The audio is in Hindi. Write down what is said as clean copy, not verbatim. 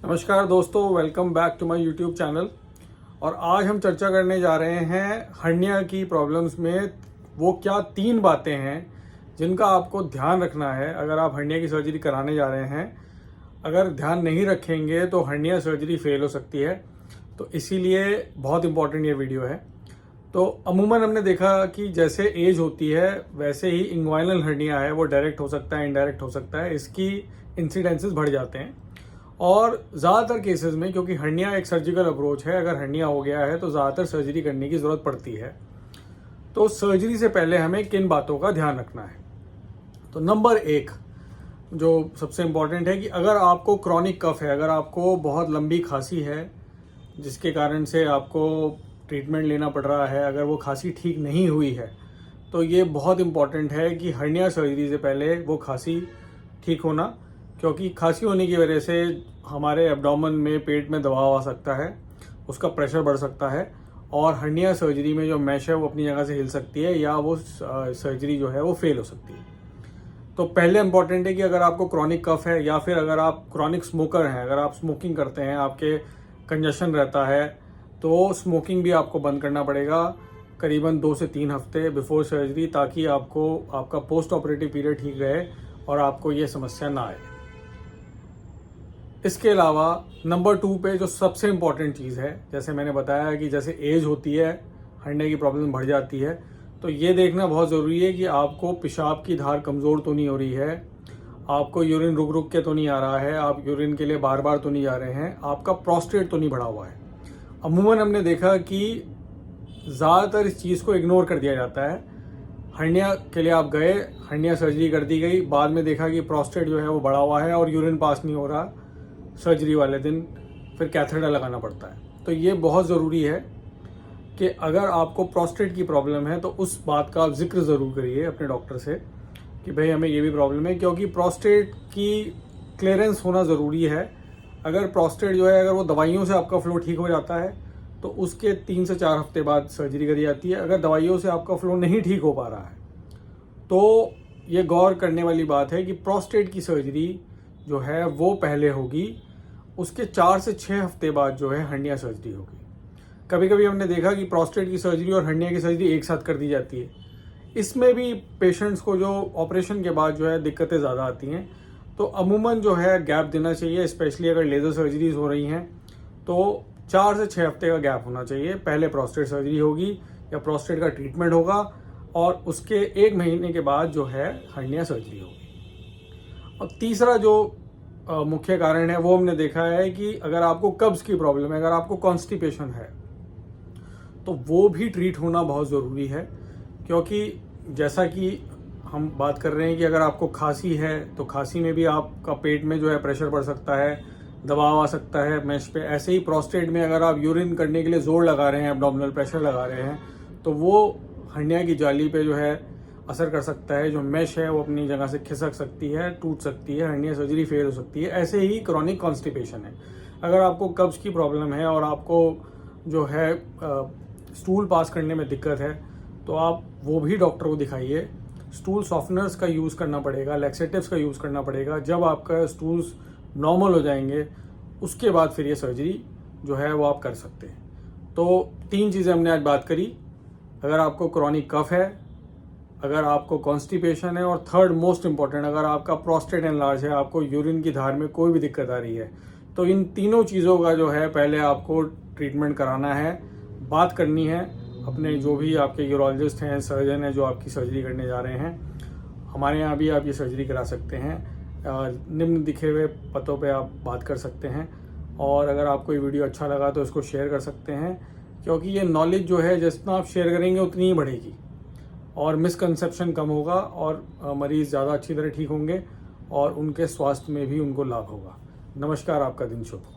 नमस्कार दोस्तों, welcome back to my YouTube channel. और आज हम चर्चा करने जा रहे हैं हर्निया की प्रॉब्लम्स में वो क्या 3 बातें हैं जिनका आपको ध्यान रखना है अगर आप हर्निया की सर्जरी कराने जा रहे हैं। अगर ध्यान नहीं रखेंगे तो हर्निया सर्जरी फेल हो सकती है, तो इसीलिए बहुत इंपॉर्टेंट ये वीडियो है। तो अमूमन हमने देखा कि जैसे एज होती है वैसे ही इंग्वाइनल हर्निया है वो डायरेक्ट हो सकता है, इनडायरेक्ट हो सकता है, इसकी इंसिडेंसेस बढ़ जाते हैं। और ज़्यादातर केसेस में, क्योंकि हर्निया एक सर्जिकल अप्रोच है, अगर हर्निया हो गया है तो ज़्यादातर सर्जरी करने की ज़रूरत पड़ती है। तो सर्जरी से पहले हमें किन बातों का ध्यान रखना है? तो नंबर 1 जो सबसे इम्पॉर्टेंट है कि अगर आपको क्रॉनिक कफ है, अगर आपको बहुत लंबी खांसी है जिसके कारण से आपको ट्रीटमेंट लेना पड़ रहा है, अगर वो खांसी ठीक नहीं हुई है तो ये बहुत इम्पॉर्टेंट है कि हर्निया सर्जरी से पहले वो खांसी ठीक होना, क्योंकि खांसी होने की वजह से हमारे एब्डोमेन में, पेट में दबाव आ सकता है, उसका प्रेशर बढ़ सकता है और हर्निया सर्जरी में जो मैश है वो अपनी जगह से हिल सकती है या वो सर्जरी जो है वो फेल हो सकती है। तो पहले इंपॉर्टेंट है कि अगर आपको क्रॉनिक कफ है या फिर अगर आप क्रॉनिक स्मोकर हैं, अगर आप स्मोकिंग करते हैं, आपके कंजशन रहता है, तो स्मोकिंग भी आपको बंद करना पड़ेगा करीबन 2 से 3 हफ्ते बिफोर सर्जरी, ताकि आपको आपका पोस्ट ऑपरेटिव पीरियड ठीक रहे और आपको ये समस्या ना आए। इसके अलावा नंबर 2 पे जो सबसे इम्पॉर्टेंट चीज़ है, जैसे मैंने बताया कि जैसे एज होती है हर्निया की प्रॉब्लम बढ़ जाती है, तो ये देखना बहुत ज़रूरी है कि आपको पेशाब की धार कमज़ोर तो नहीं हो रही है, आपको यूरिन रुक रुक के तो नहीं आ रहा है, आप यूरिन के लिए बार बार तो नहीं जा रहे हैं, आपका प्रोस्टेट तो नहीं बढ़ा हुआ है। अमूमन हमने देखा कि ज़्यादातर इस चीज़ को इग्नोर कर दिया जाता है। हर्निया के लिए आप गए, हर्निया सर्जरी कर दी गई, बाद में देखा कि प्रोस्टेट जो है वो बढ़ा हुआ है और यूरिन पास नहीं हो रहा, सर्जरी वाले दिन फिर कैथेटर लगाना पड़ता है। तो ये बहुत ज़रूरी है कि अगर आपको प्रोस्टेट की प्रॉब्लम है तो उस बात का आप जिक्र ज़रूर करिए अपने डॉक्टर से कि भाई हमें ये भी प्रॉब्लम है, क्योंकि प्रोस्टेट की क्लियरेंस होना ज़रूरी है। अगर प्रोस्टेट जो है, अगर वो दवाइयों से आपका फ्लो ठीक हो जाता है तो उसके 3 से 4 हफ्ते बाद सर्जरी करी जाती है। अगर दवाइयों से आपका फ्लो नहीं ठीक हो पा रहा है तो ये गौर करने वाली बात है कि प्रोस्टेट की सर्जरी जो है वो पहले होगी, उसके 4 से 6 हफ्ते बाद जो है हर्निया सर्जरी होगी। कभी कभी हमने देखा कि प्रोस्टेट की सर्जरी और हर्निया की सर्जरी एक साथ कर दी जाती है। इसमें भी पेशेंट्स को जो ऑपरेशन के बाद जो है दिक्कतें ज़्यादा आती हैं, तो अमूमन जो है गैप देना चाहिए, स्पेशली अगर लेज़र सर्जरीज हो रही हैं तो 4 से 6 हफ्ते का गैप होना चाहिए। पहले प्रोस्टेट सर्जरी होगी या प्रोस्टेट का ट्रीटमेंट होगा और उसके 1 महीने के बाद जो है हर्निया सर्जरी होगी। और तीसरा जो मुख्य कारण है वो हमने देखा है कि अगर आपको कब्ज़ की प्रॉब्लम है, अगर आपको कॉन्स्टिपेशन है, तो वो भी ट्रीट होना बहुत ज़रूरी है। क्योंकि जैसा कि हम बात कर रहे हैं कि अगर आपको खांसी है तो खांसी में भी आपका पेट में जो है प्रेशर बढ़ सकता है, दबाव आ सकता है मैश पे। ऐसे ही प्रोस्टेट में अगर आप यूरिन करने के लिए जोर लगा रहे हैं, एब्डोमिनल प्रेशर लगा रहे हैं, तो वो हर्निया की जाली पे जो है असर कर सकता है। जो मैश है वो अपनी जगह से खिसक सकती है, टूट सकती है, हर्निया सर्जरी फेल हो सकती है। ऐसे ही क्रॉनिक कॉन्स्टिपेशन है, अगर आपको कब्ज़ की प्रॉब्लम है और आपको जो है स्टूल पास करने में दिक्कत है तो आप वो भी डॉक्टर को दिखाइए। स्टूल सॉफ्टनर्स का यूज़ करना पड़ेगा, लैक्सेटिव्स का यूज़ करना पड़ेगा। जब आपका स्टूल्स नॉर्मल हो जाएंगे उसके बाद फिर ये सर्जरी जो है वो आप कर सकते हैं। तो 3 चीज़ें हमने आज बात करी। अगर आपको क्रॉनिक कफ है, अगर आपको कॉन्स्टिपेशन है, और थर्ड मोस्ट इम्पॉर्टेंट, अगर आपका प्रोस्टेट एनलार्ज है, आपको यूरिन की धार में कोई भी दिक्कत आ रही है, तो इन तीनों चीज़ों का जो है पहले आपको ट्रीटमेंट कराना है। बात करनी है अपने जो भी आपके यूरोलॉजिस्ट हैं, सर्जन हैं जो आपकी सर्जरी करने जा रहे हैं, हमारे यहाँ भी आप ये सर्जरी करा सकते हैं। निम्न दिखे हुए पतों पे आप बात कर सकते हैं। और अगर आपको ये वीडियो अच्छा लगा तो इसको शेयर कर सकते हैं, क्योंकि ये नॉलेज जो है जितना आप शेयर करेंगे उतनी ही बढ़ेगी और मिसकंसेप्शन कम होगा और मरीज़ ज़्यादा अच्छी तरह ठीक होंगे और उनके स्वास्थ्य में भी उनको लाभ होगा। नमस्कार, आपका दिन शुभ हो।